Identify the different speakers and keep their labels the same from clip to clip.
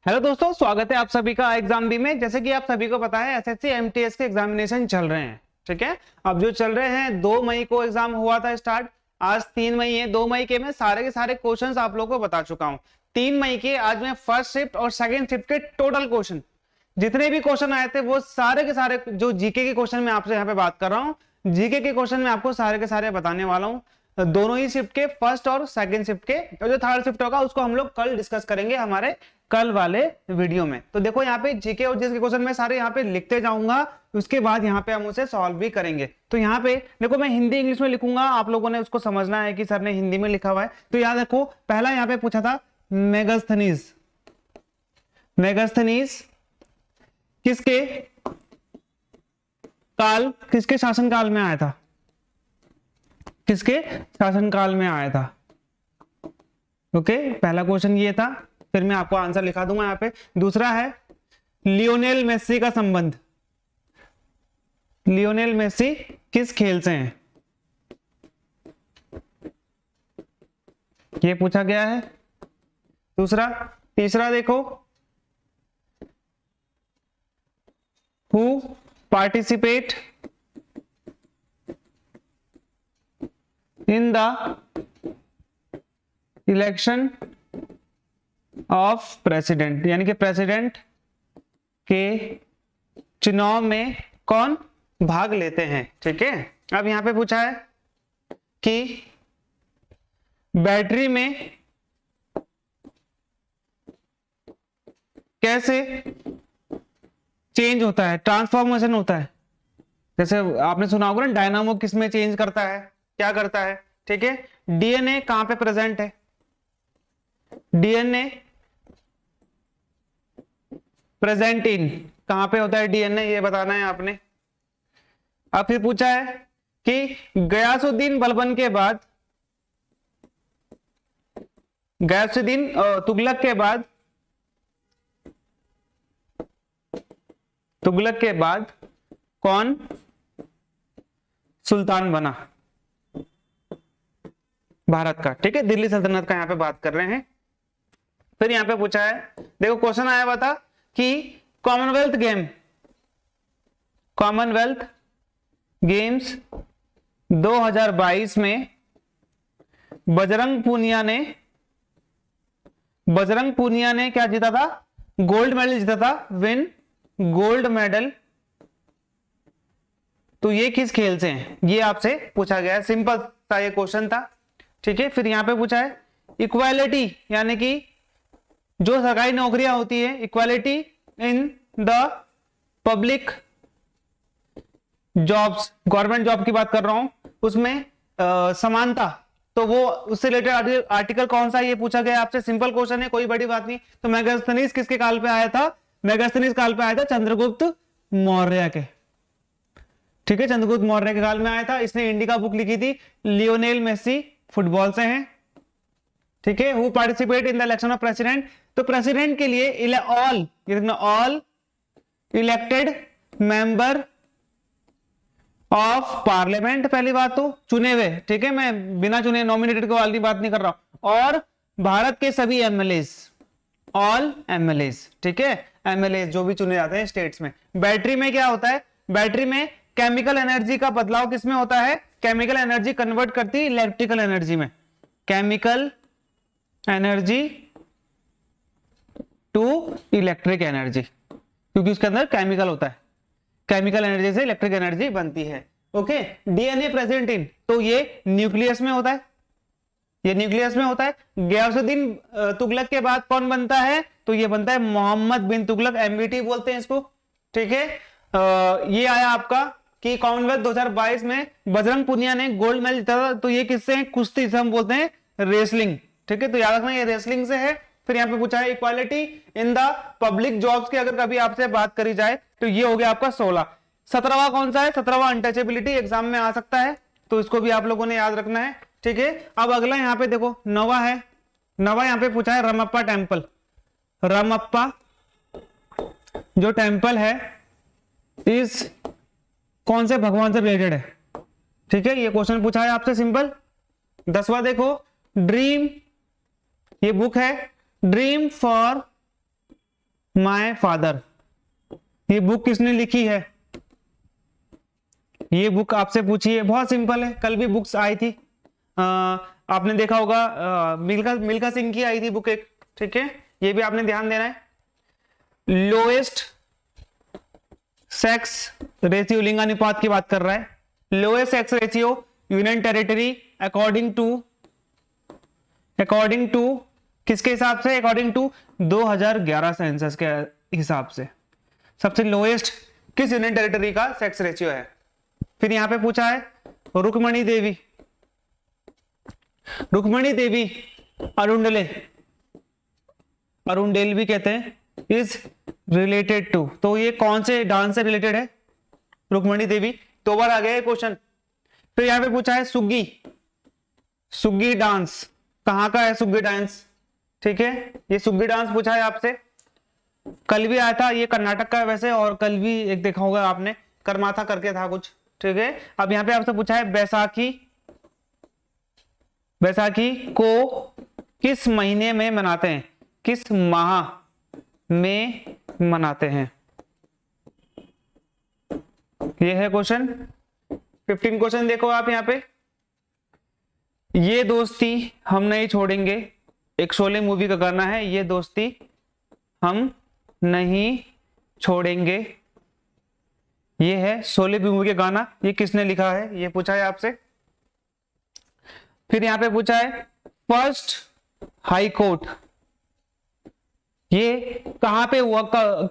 Speaker 1: Hello दोस्तों, स्वागत है आप सभी का एग्जाम बी में। जैसे कि आप सभी को पता है एसएससी एमटीएस के एग्जामिनेशन चल रहे हैं। ठीक है, अब जो चल रहे हैं 2 मई को एग्जाम हुआ था स्टार्ट, आज 3 मई है। 2 मई के मैं सारे के सारे क्वेश्चंस आप लोगों को बता चुका हूं। 3 मई के आज मैं फर्स्ट शिफ्ट और सेकंड शिफ्ट के टोटल क्वेश्चन जितने भी क्वेश्चन आए थे वो सारे के सारे, जो जीके के क्वेश्चन मैं आपसे यहाँ पे बात कर रहा हूँ, जीके के क्वेश्चन मैं आपको सारे के सारे बताने वाला हूँ। दोनों ही शिफ्ट के, फर्स्ट और सेकंड शिफ्ट के। और जो थर्ड शिफ्ट होगा उसको हम लोग कल डिस्कस करेंगे हमारे कल वाले वीडियो में। तो देखो यहाँ पे जीके और जीएस के क्वेश्चन मैं सारे यहाँ पे लिखते जाऊंगा, उसके बाद यहाँ पे हम उसे सॉल्व भी करेंगे। तो यहाँ पे देखो मैं हिंदी इंग्लिश में लिखूंगा, आप लोगों ने उसको समझना है कि सर ने हिंदी में लिखा हुआ है। तो याद रखो, पहला यहाँ पे पूछा था मेगास्थनीज। मेगास्थनीज किसके काल, किसके शासनकाल में आया था? किसके शासनकाल में आया था? ओके, पहला क्वेश्चन ये था, फिर मैं आपको आंसर लिखा दूंगा यहाँ पे। दूसरा है लियोनेल मेसी का संबंध। लियोनेल मेसी किस खेल से हैं? ये पूछा गया है। दूसरा, तीसरा देखो, who participate in the election of president, यानी कि प्रेसिडेंट के चुनाव में कौन भाग लेते हैं। ठीक है, अब यहां पे पूछा है कि बैटरी में कैसे चेंज होता है, ट्रांसफॉर्मेशन होता है। जैसे आपने सुना होगा ना, डायनामो किस में चेंज करता है, क्या करता है। ठीक है, डीएनए कहां पे प्रेजेंट है? डीएनए प्रेजेंट इन, कहां पे होता है डीएनए, ये बताना है आपने। अब फिर पूछा है कि गयासुद्दीन बलबन के बाद, गयासुद्दीन तुगलक के बाद, तुगलक के बाद कौन सुल्तान बना भारत का? ठीक है, दिल्ली सल्तनत का यहाँ पे बात कर रहे हैं। फिर यहाँ पे पूछा है, देखो क्वेश्चन आया हुआ था कि कॉमनवेल्थ गेम, कॉमनवेल्थ गेम्स 2022 में बजरंग पूनिया ने क्या जीता था? गोल्ड मेडल जीता था, विन गोल्ड मेडल। तो ये किस खेल से हैं? ये आपसे पूछा गया है, सिंपल सा ये क्वेश्चन था। ठीक है, फिर यहां पे पूछा है इक्वालिटी, यानी कि जो सरकारी नौकरियां होती है, equality in the public jobs, government job की बात कर रहा हूं, उसमें समानता, तो वो उससे रिलेटेड आर्टिकल कौन सा, ये पूछा गया आपसे। सिंपल क्वेश्चन है, कोई बड़ी बात नहीं। तो मेगास्थनीज किसके काल पे आया था? मेगास्थनीज काल पे आया था चंद्रगुप्त मौर्य के। ठीक है, चंद्रगुप्त मौर्य के काल में आया था। इसने इंडिका बुक लिखी थी। लियोनेल मेसी फुटबॉल से हैं। ठीक है, who participate in the election of president, तो प्रेसिडेंट के लिए all elected member of parliament, पहली बात तो चुने हुए। ठीक है, मैं बिना चुने नॉमिनेटेड को वाली बात नहीं कर रहा हूं। और भारत के सभी एमएलए, ऑल एमएलए। ठीक है, एमएलए जो भी चुने जाते हैं स्टेट्स में। बैटरी में क्या होता है? बैटरी में केमिकल एनर्जी का बदलाव किसमें होता है? केमिकल एनर्जी कन्वर्ट करती है इलेक्ट्रिकल एनर्जी में। Chemical energy to electric energy, क्योंकि उसके अंदर केमिकल होता है। केमिकल एनर्जी से इलेक्ट्रिक एनर्जी बनती है। ओके, डीएनए प्रेजेंट इन, तो ये न्यूक्लियस में होता है, ये न्यूक्लियस में होता है। गयासुद्दीन तुगलक के बाद कौन बनता है? तो ये बनता है मोहम्मद बिन तुगलक, एमबीटी बोलते हैं इसको। ठीक है, ये आया आपका कि कॉमनवेल्थ 2022 में बजरंग पुनिया ने गोल्ड मेडल जीता था। तो ये किससे है? कुश्ती से हम बोलते हैं रेसलिंग। ठीक है, तो याद रखना ये रेसलिंग से है। फिर यहाँ पे पूछा है equality in the public jobs की अगर कभी आपसे बात करी जाए तो ये हो गया आपका 16। 17वां कौन सा है? 17वां अनटचेबिलिटी, एग्जाम में आ सकता है, तो इसको भी आप लोगों ने याद रखना है। ठीक है, अब अगला यहाँ पे देखो नवा है। नवा यहाँ पे पूछा है रमप्पा टेम्पल। रमप्पा जो टेम्पल है इस कौन से भगवान से रिलेटेड है? ठीक है, ये क्वेश्चन पूछा है आपसे सिंपल। 10वां देखो, ड्रीम, ये बुक है ड्रीम फॉर माय फादर, ये बुक किसने लिखी है? ये बुक आपसे पूछी है, बहुत सिंपल है, कल भी बुक्स आई थी। आपने देखा होगा मिल्खा सिंह की आई थी बुक एक, ठीक है, ये भी आपने ध्यान देना है। लोएस्ट सेक्स रेशियो, लिंगानुपात की बात कर रहा है। Lowest sex ratio union territory according to किसके हिसाब से? अकॉर्डिंग टू 2011 सेंसस के हिसाब से सबसे लोएस्ट किस यूनियन टेरिटरी का सेक्स रेशियो है। फिर यहां पे पूछा है रुक्मणी देवी अरुणडेल भी कहते हैं, इज रिलेटेड टू, तो ये कौन से डांस से रिलेटेड है? रुक्मणी देवी, 2 बार आ गया क्वेश्चन। फिर यहां पे पूछा है सुग्गी डांस, कहां का है सुग्गी डांस? ठीक है, ये सुग्गी डांस पूछा है आपसे, कल भी आया था, ये कर्नाटक का है वैसे, और कल भी एक देखा होगा आपने, करमाथा करके था कुछ, ठीक है। अब यहां पे आपसे पूछा है बैसाखी को किस महीने में मनाते हैं, किस माह में मनाते हैं? ये है क्वेश्चन। 15 क्वेश्चन देखो आप यहां पे। ये दोस्ती हम नहीं छोड़ेंगे, एक शोले मूवी का गाना है, ये दोस्ती हम नहीं छोड़ेंगे, ये है शोले मूवी का गाना, ये किसने लिखा है? ये पूछा है आपसे। फिर यहां पे पूछा है फर्स्ट हाई कोर्ट, ये कहां पे हुआ,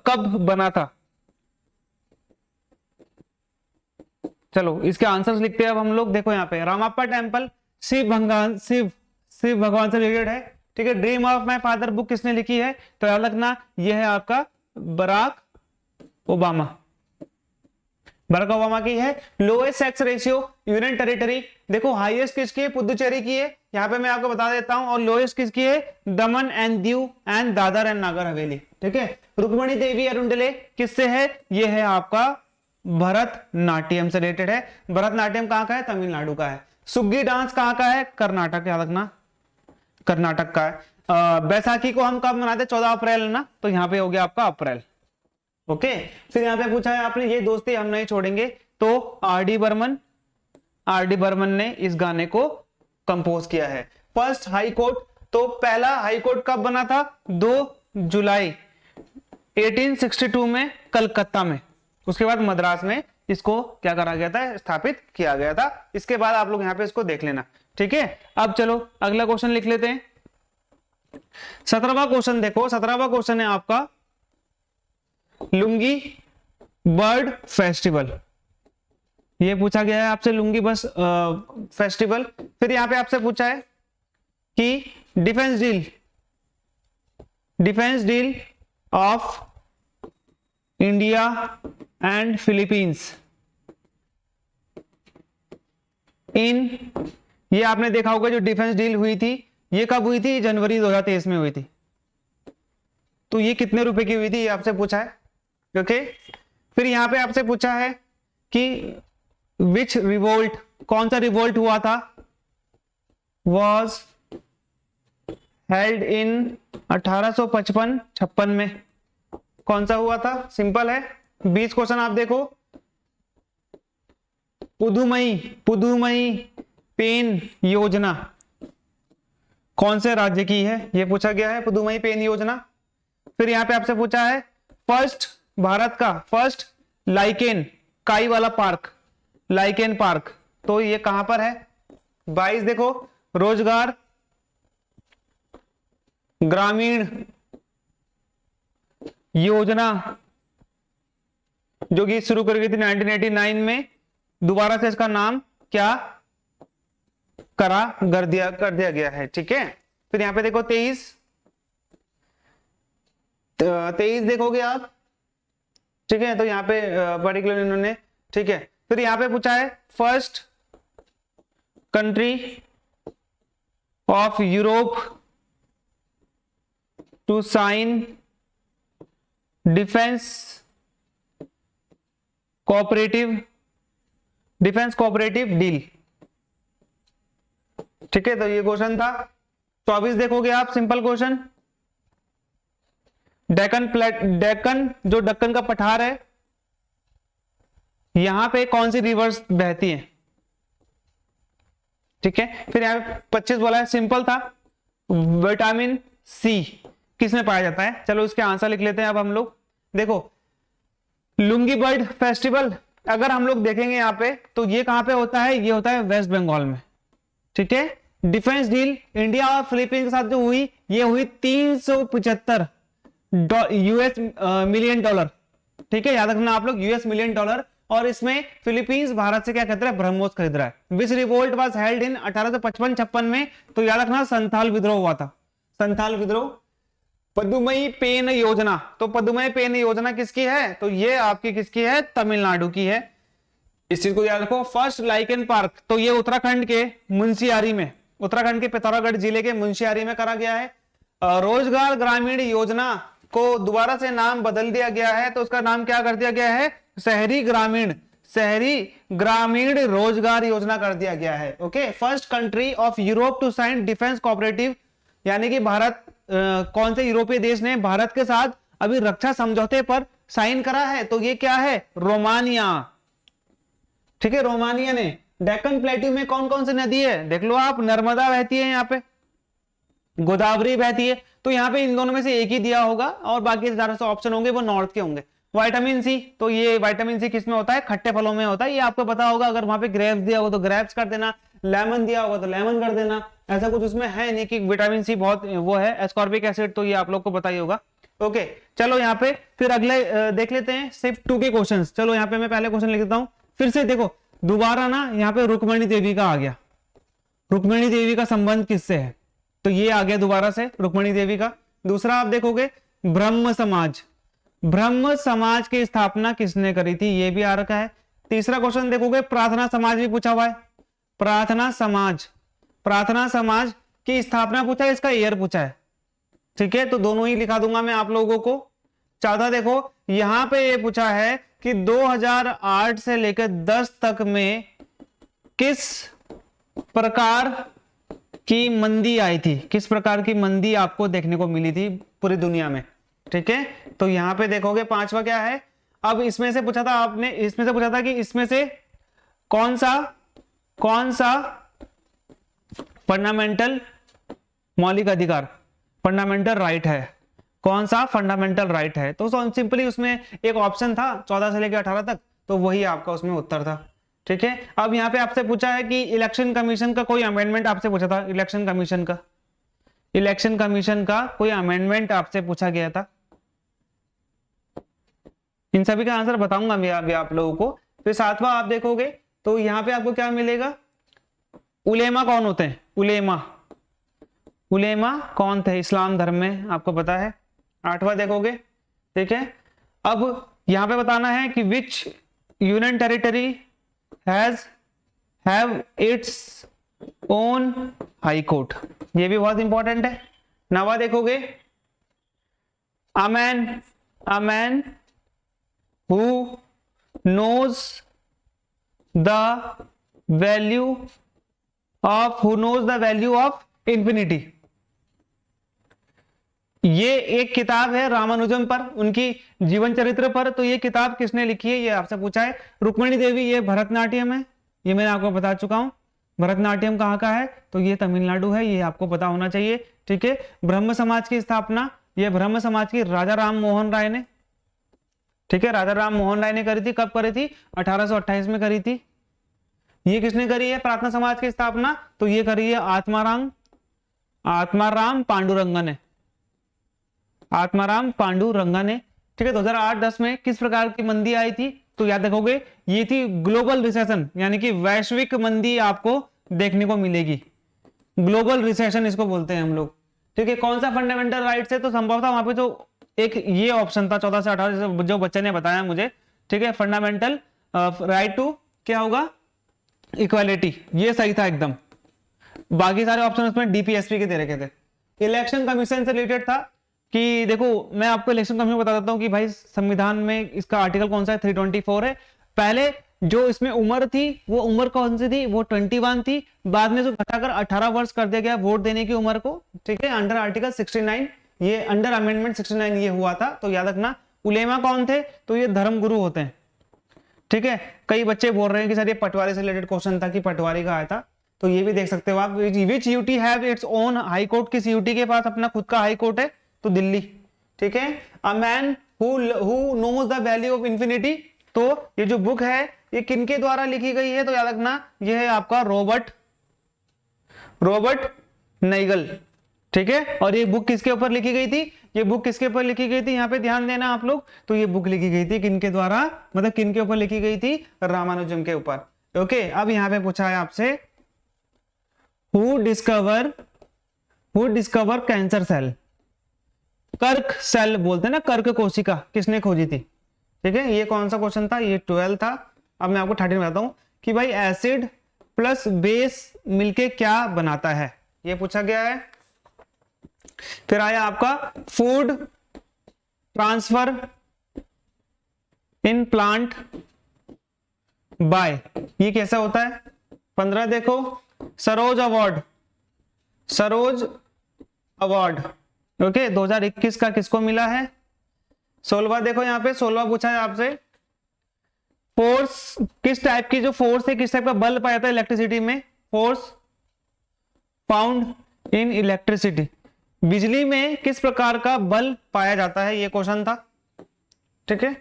Speaker 1: कब बना था? चलो इसके आंसर्स लिखते हैं अब हम लोग। देखो यहाँ पे रामाप्पा टेम्पल शिव भगवान से रिलेटेड है, ठीक है। Dream of my father book किसने लिखी है? तो याद रखना ये है आपका बराक ओबामा की है। Lowest sex ratio union territory, देखो हाईएस्ट किसकी है? पुदुचेरी की है, यहाँ पे मैं आपको बता देता हूं। और लोएस्ट किसकी है? दमन and Diu and Dadar and Nagar Haveli, ठीक है। रुक्मणी देवी अरुणडले किससे है? ये है आपका भरतनाट्यम से रिलेटेड है। भरतनाट्यम कहां का है? तमिलनाडु का है। सुग्गी डांस कहां का है? कर्नाटक, याद रखना कर्नाटक का है। बैसाखी को हम कब मनाते? 14 अप्रैल ना, तो यहाँ पे हो गया आपका अप्रैल, ओके। फिर यहाँ पे पूछा है आपने ये दोस्ती हम नहीं छोड़ेंगे, तो आर डी बर्मन ने इस गाने को कंपोज किया है। फर्स्ट हाई कोर्ट, तो पहला हाई कोर्ट कब बना था? 2 जुलाई 1862 में कलकत्ता में, उसके बाद मद्रास में इसको क्या करा गया था? स्थापित किया गया था। इसके बाद आप लोग यहाँ पे इसको देख लेना, ठीक है। अब चलो अगला क्वेश्चन लिख लेते हैं। 17वां क्वेश्चन देखो, 17वां क्वेश्चन है आपका लुंगी बर्ड फेस्टिवल, ये पूछा गया है आपसे लुंगी बस फेस्टिवल। फिर यहां पे आपसे पूछा है कि defence deal of India and Philippines ये आपने देखा होगा जो डिफेंस डील हुई थी, ये कब हुई थी? जनवरी 2023 में हुई थी। तो ये कितने रुपए की हुई थी? ये आपसे पूछा है, ओके। फिर यहां पे आपसे पूछा है कि विच रिवोल्ट, कौन सा रिवोल्ट हुआ था? वॉज हेल्ड इन 1855-56 में, कौन सा हुआ था? सिंपल है। 20 क्वेश्चन आप देखो। पुदुमई पेन योजना कौन से राज्य की है? ये पूछा गया है, पुदुमई पेन योजना। फिर यहां पे आपसे पूछा है भारत का फर्स्ट लाइकेन काई वाला पार्क, लाइकेन पार्क, तो ये कहां पर है? 22 देखो, रोजगार ग्रामीण योजना जो कि शुरू करी गई थी 1989 में, दोबारा से इसका नाम क्या कर दिया गया है, ठीक है। फिर यहां पे देखो 23 देखोगे आप, ठीक है। तो यहाँ पे पर्टिकुलर इन्होंने, ठीक है। फिर यहाँ पे पूछा है first country of Europe to sign defence cooperative deal, ठीक है। तो ये क्वेश्चन था। 24 देखोगे आप, सिंपल क्वेश्चन, डेक्कन जो दक्कन का पठार है, यहां पे कौन सी रिवर्स बहती है? ठीक है, फिर यहाँ पे 25 बोला है, सिंपल था। विटामिन सी किस में पाया जाता है? चलो इसके आंसर लिख लेते हैं अब हम लोग। देखो लुंगी बर्ड फेस्टिवल अगर हम लोग देखेंगे यहाँ पे, तो ये कहां पे होता है? ये होता है वेस्ट बंगाल में। ठीक है, डिफेंस डील इंडिया और फिलीपींस के साथ जो हुई, ये हुई 375 यूएस मिलियन डॉलर। ठीक है, याद रखना आप लोग, यूएस मिलियन डॉलर। और इसमें फिलीपींस भारत से क्या खरीद रहा है? ब्रह्मोस खरीद रहा है। विच रिवोल्ट वाज हेल्ड इन 1855-56 में, तो याद रखना संथाल विद्रोह हुआ था। संथाल विद्रोह। पदुमई पेन योजना, तो पदुमई पेन योजना किसकी है? तो ये आपकी किसकी है? तमिलनाडु की है। इस चीज को याद रखो। फर्स्ट लाइकेन पार्क, तो ये उत्तराखंड के मुंशियारी में, उत्तराखंड के पिथौरागढ़ जिले के मुंशियारी में करा गया है। रोजगार ग्रामीण योजना को दोबारा से नाम बदल दिया गया है, तो उसका नाम क्या कर दिया गया है? शहरी ग्रामीण रोजगार योजना कर दिया गया है। Okay, first country of Europe to sign defence cooperative, यानी कि भारत कौन से यूरोपीय देश ने भारत के साथ अभी रक्षा समझौते पर साइन करा है? तो ये क्या है? रोमानिया। ठीक है, रोमानिया ने। डेक्कन प्लेट्यू में कौन कौन सी नदी है? देख लो आप, नर्मदा बहती है यहाँ पे, गोदावरी बहती है। तो यहाँ पे इन दोनों में से एक ही दिया होगा, और बाकी ज्यादा से ऑप्शन होंगे वो नॉर्थ के होंगे। विटामिन सी, तो ये विटामिन सी किस में होता है? खट्टे फलों में होता है, ये आपको पता होगा। अगर वहां पे ग्रेप्स दिया होगा तो ग्रेप्स कर देना, लेमन दिया होगा तो लेमन कर देना। ऐसा कुछ उसमें है नहीं कि विटामिन सी बहुत वो है। एस्कॉर्बिक एसिड तो ये आप लोग को पता ही होगा। ओके, चलो यहाँ पे फिर अगले देख लेते हैं सिर्फ 2 के क्वेश्चन। चलो यहाँ पे मैं पहले क्वेश्चन लिख देता हूँ। फिर से देखो दोबारा ना यहाँ पे रुक्मिणी देवी का आ गया। रुक्मिणी देवी का संबंध किससे है? तो ये आ गया दोबारा से रुक्मिणी देवी का। दूसरा आप देखोगे ब्रह्म समाज, ब्रह्म समाज की स्थापना किसने करी थी? ये भी आ रखा है। तीसरा क्वेश्चन देखोगे प्रार्थना समाज भी पूछा हुआ है। प्रार्थना समाज की स्थापना पूछा है, इसका ईयर पूछा है। ठीक है, तो दोनों ही लिखा दूंगा मैं आप लोगों को। चौथा देखो यहां पे ये पूछा है कि 2008 से लेकर 10 तक में किस प्रकार की मंदी आई थी? किस प्रकार की मंदी आपको देखने को मिली थी पूरी दुनिया में? ठीक है, तो यहां पे देखोगे पांचवा क्या है? अब इसमें से पूछा था आपने, इसमें से पूछा था कि इसमें से कौन सा फंडामेंटल मौलिक अधिकार, फंडामेंटल राइट है? कौन सा फंडामेंटल राइट है? तो सिंपली उसमें एक ऑप्शन था 14 से लेकर 18 तक, तो वही आपका उसमें उत्तर था। ठीक है, अब यहाँ पे आपसे पूछा है कि इलेक्शन कमीशन का कोई अमेंडमेंट आपसे पूछा था। इलेक्शन कमीशन का कोई अमेंडमेंट आपसे पूछा गया था। इन सभी का आंसर बताऊंगा मैं अभी आप लोगों को। फिर सातवां आप देखोगे तो यहाँ पे आपको क्या मिलेगा? उलेमा कौन होते हैं? उलेमा कौन थे इस्लाम धर्म में? आपको पता है। आठवां देखोगे, ठीक है, अब यहां पे बताना है कि विच union territory have its own high court. ये भी बहुत इंपॉर्टेंट है। नवा देखोगे a man who knows the value of infinity। ये एक किताब है रामानुजम पर, उनकी जीवन चरित्र पर। तो ये किताब किसने लिखी है? ये आपसे पूछा है। रुक्मिणी देवी, ये भरतनाट्यम है, ये मैंने आपको बता चुका हूं। भरतनाट्यम कहाँ का है? तो ये तमिलनाडु है, ये आपको पता होना चाहिए। ठीक है, ब्रह्म समाज की स्थापना, ये ब्रह्म समाज की राजा राम मोहन राय ने, ठीक है, राजा राम मोहन राय ने करी थी। कब करी थी? 1828 में करी थी। ये किसने करी है प्रार्थना समाज की स्थापना? तो ये करी है आत्माराम पांडुरंगा ने, आत्माराम पांडुरंगा ने। ठीक है, 2008-10 में किस प्रकार की मंदी आई थी? तो याद रखोगे ये थी ग्लोबल रिसेशन, यानी कि वैश्विक मंदी आपको देखने को मिलेगी। ग्लोबल रिसेशन इसको बोलते हैं हम लोग। ठीक है, कौन सा फंडामेंटल राइट्स है? तो संभव था वहां पे जो एक ये ऑप्शन था 14 से 18 जो बच्चे ने बताया मुझे। ठीक है, फंडामेंटल राइट टू क्या होगा? इक्वालिटी, ये सही था एकदम। बाकी सारे ऑप्शन उसमें डीपीएसपी के दे रखे थे। इलेक्शन कमीशन से रिलेटेड था कि देखो मैं आपको इलेक्शन कमीशन बता देता हूं कि भाई संविधान में इसका आर्टिकल कौन सा है? 324 है। पहले जो इसमें उम्र थी वो उम्र कौन सी थी? वो 21 थी। बाद में जो घटाकर 18 वर्ष कर दिया गया वोट देने की उम्र को। ठीक है, अंडर आर्टिकल 69। ये अंडर अमेंडमेंट 69 ये हुआ था। तो याद रखना उलेमा कौन थे, तो ये धर्म गुरु होते हैं, ठीक है। कई बच्चे बोल रहे हैं कि सर ये पटवारी से रिलेटेड क्वेश्चन था कि पटवारी का आया था, तो ये भी देख सकते हो आप। Which UT have its own high court, किस यूटी के पास अपना खुद का हाई कोर्ट है, तो दिल्ली, ठीक है। A man who knows the value of infinity, तो ये जो बुक है ये किनके द्वारा लिखी गई है, तो याद रखना ये है आपका रॉबर्ट नाइगल, ठीक है। और ये बुक किसके ऊपर लिखी गई थी, ये बुक किसके ऊपर लिखी गई थी, यहाँ पे ध्यान देना आप लोग। तो ये बुक लिखी गई थी किनके द्वारा, मतलब किनके ऊपर लिखी गई थी, रामानुजम के ऊपर, ओके। अब यहाँ पे पूछा है आपसे हु डिस्कवर कैंसर सेल, कर्क सेल बोलते हैं ना, कर्क कोशिका किसने खोजी थी, ठीक है। ये कौन सा क्वेश्चन था, ये 12 था। अब मैं आपको 13 बताता हूं कि भाई एसिड प्लस बेस मिलके क्या बनाता है, ये पूछा गया है। फिर आया आपका food transfer in plant by, ये कैसा होता है। 15 देखो सरोज अवार्ड, ओके 2021 का किसको मिला है। 16 देखो यहाँ पे 16 पूछा है आपसे फोर्स, किस टाइप की जो फोर्स है, किस टाइप का बल पाया जाता है इलेक्ट्रिसिटी में, फोर्स फाउंड इन इलेक्ट्रिसिटी, बिजली में किस प्रकार का बल पाया जाता है, ये क्वेश्चन था, ठीक है।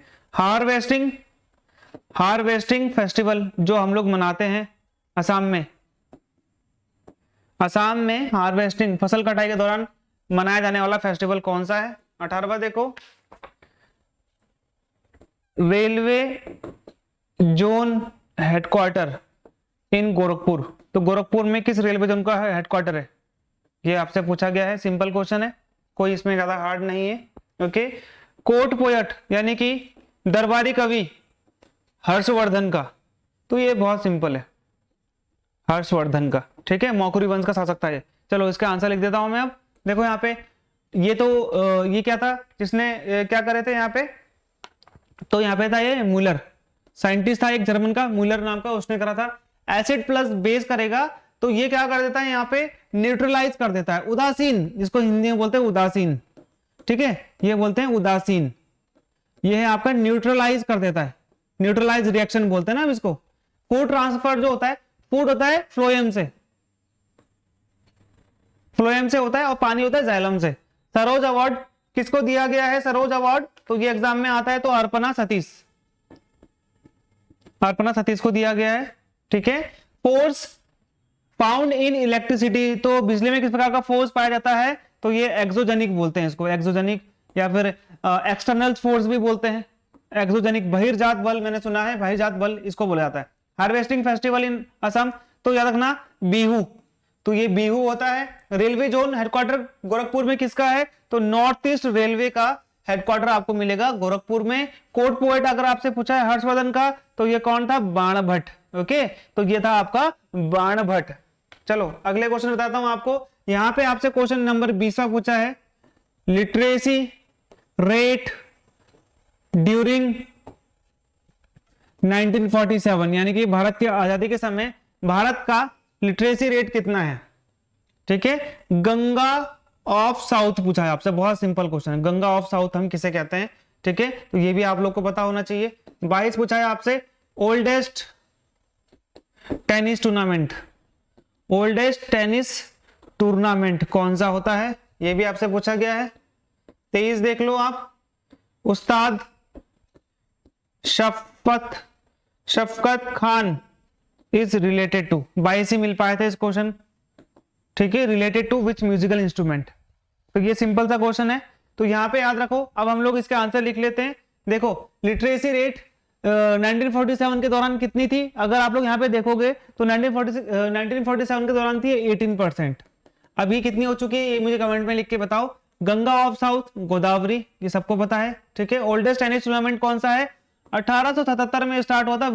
Speaker 1: हार्वेस्टिंग फेस्टिवल जो हम लोग मनाते हैं असम में हार्वेस्टिंग फसल कटाई के दौरान मनाया जाने वाला फेस्टिवल कौन सा है। 18वां देखो railway zone headquarter in Gorakhpur, तो गोरखपुर में किस रेलवे जोन का हेडक्वार्टर है, ये आपसे पूछा गया है। सिंपल क्वेश्चन है, कोई इसमें ज्यादा हार्ड नहीं है, ओके। कोर्ट पोएट यानी कि दरबारी कवि हर्षवर्धन का, तो ये बहुत सिंपल है, हर्षवर्धन का, ठीक है। मौखरी वंश का शासक था ये। चलो इसका आंसर लिख देता हूं मैं। अब देखो यहाँ पे ये तो ये क्या था, जिसने क्या करे थे यहाँ पे, तो यहाँ पे था ये मूलर, साइंटिस्ट था एक जर्मन का, मूलर नाम का, उसने करा था। एसिड प्लस बेस करेगा तो ये क्या कर देता है, यहाँ पे न्यूट्रलाइज कर देता है, उदासीन, जिसको हिंदी में बोलते हैं उदासीन, ठीक है, ये बोलते हैं उदासीन। ये है आपका न्यूट्रलाइज कर देता है, न्यूट्रलाइज रिएक्शन बोलते हैं ना इसको। फूड ट्रांसफर जो होता है, फूड होता है फ्लोएम से होता है, और पानी होता है जाइलम से। सरोज अवार्ड किसको दिया गया है, सरोज अवार्ड, तो ये एग्जाम में आता है, तो अर्पणा सतीश को दिया गया है, ठीक है। फोर्स फाउंड इन इलेक्ट्रिसिटी, तो बिजली में किस प्रकार का फोर्स पाया जाता है, तो ये एक्सोजेनिक बोलते हैं इसको, एक्सोजेनिक या फिर एक्सटर्नल फोर्स भी बोलते हैं। एक्सोजेनिक बहिर्जात बल, मैंने सुना है बहिर्जात बल इसको बोला जाता है। हार्वेस्टिंग फेस्टिवल इन असम, तो याद रखना बिहू, तो ये बिहू होता है। रेलवे जोन हेडक्वार्टर गोरखपुर में किसका है, तो नॉर्थ ईस्ट रेलवे का हेडक्वार्टर आपको मिलेगा गोरखपुर में। कोर्ट पोएट अगर आपसे पूछा है हर्षवर्धन का, तो ये कौन था, बाणभट्ट, ओके, तो ये था आपका बाणभट्ट। चलो अगले क्वेश्चन बताता हूं आपको। यहां पे आपसे क्वेश्चन नंबर 20 पूछा है, लिटरेसी रेट ड्यूरिंग 1947, यानी कि भारत की आजादी के समय भारत का लिटरेसी रेट कितना है, ठीक है। गंगा ऑफ साउथ पूछा है आपसे, बहुत सिंपल क्वेश्चन है, गंगा ऑफ साउथ हम किसे कहते हैं, ठीक है, तो ये भी आप लोग को पता होना चाहिए। 22 पूछा है आपसे, ओल्डेस्ट टेनिस टूर्नामेंट कौन सा होता है, ये भी आपसे पूछा गया है। 23 देख लो आप, Ustad Shafqat Khan is related to, 22 ही मिल पाए थे इस क्वेश्चन, ठीक है। Related to which musical instrument, तो ये सिंपल सा क्वेश्चन है, तो यहां पे याद रखो। अब हम लोग इसके आंसर लिख लेते हैं। देखो लिटरेसी रेट 1947 के दौरान कितनी थी, अगर आप लोग यहाँ पे देखोगे तो 1947 के दौरान थी 18%। अभी कितनी हो चुकी है ये मुझे कमेंट में लिख के बताओ। गंगा ऑफ साउथ गोदावरी, ये सबको पता है, ठीक है। ओल्डेस्ट टेनिस टूर्नामेंट कौन सा है, 1877 में स्टार्ट हुआ था,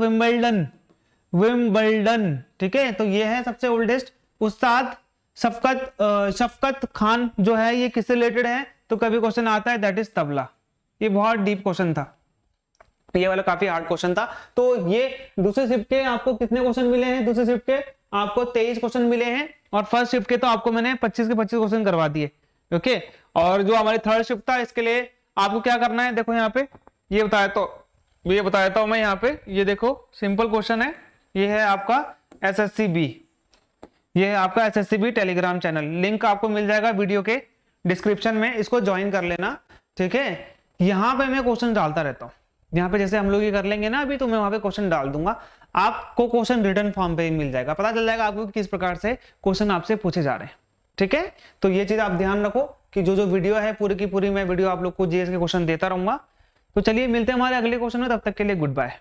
Speaker 1: विंबलडन, ठीक है, तो ये है सबसे ओल्डेस्ट। उस्ताद शफकत खान जो है ये किससे रिलेटेड है, तो कभी क्वेश्चन आता है दैट इज तबला, ये बहुत डीप क्वेश्चन था, ये वाला काफी हार्ड क्वेश्चन था। तो ये दूसरे शिफ्ट के आपको कितने क्वेश्चन मिले हैं, दूसरे शिफ्ट के आपको 23 क्वेश्चन मिले हैं, और फर्स्ट शिफ्ट के तो आपको मैंने 25 के 25 क्वेश्चन करवा दिए, ओके। और जो हमारी थर्ड शिफ्ट था, इसके लिए आपको क्या करना है, देखो यहाँ पे ये बताया था मैं यहाँ पे, ये देखो सिंपल क्वेश्चन है, ये है आपका SSCB, ये है आपका SSCB टेलीग्राम चैनल, लिंक आपको मिल जाएगा वीडियो के डिस्क्रिप्शन में, इसको ज्वाइन कर लेना, ठीक है। यहाँ पे मैं क्वेश्चन डालता रहता हूँ, यहाँ पे जैसे हम लोग ये कर लेंगे ना अभी, तो मैं वहां पे क्वेश्चन डाल दूंगा, आपको क्वेश्चन रिटर्न फॉर्म पे ही मिल जाएगा, पता चल जाएगा आपको किस प्रकार से क्वेश्चन आपसे पूछे जा रहे हैं, ठीक है। तो ये चीज आप ध्यान रखो कि जो जो वीडियो है पूरी की पूरी मैं वीडियो आप लोग को जीएस के क्वेश्चन देता रहूंगा। तो चलिए मिलते हैं हमारे अगले क्वेश्चन में, तब तक के लिए गुड बाय।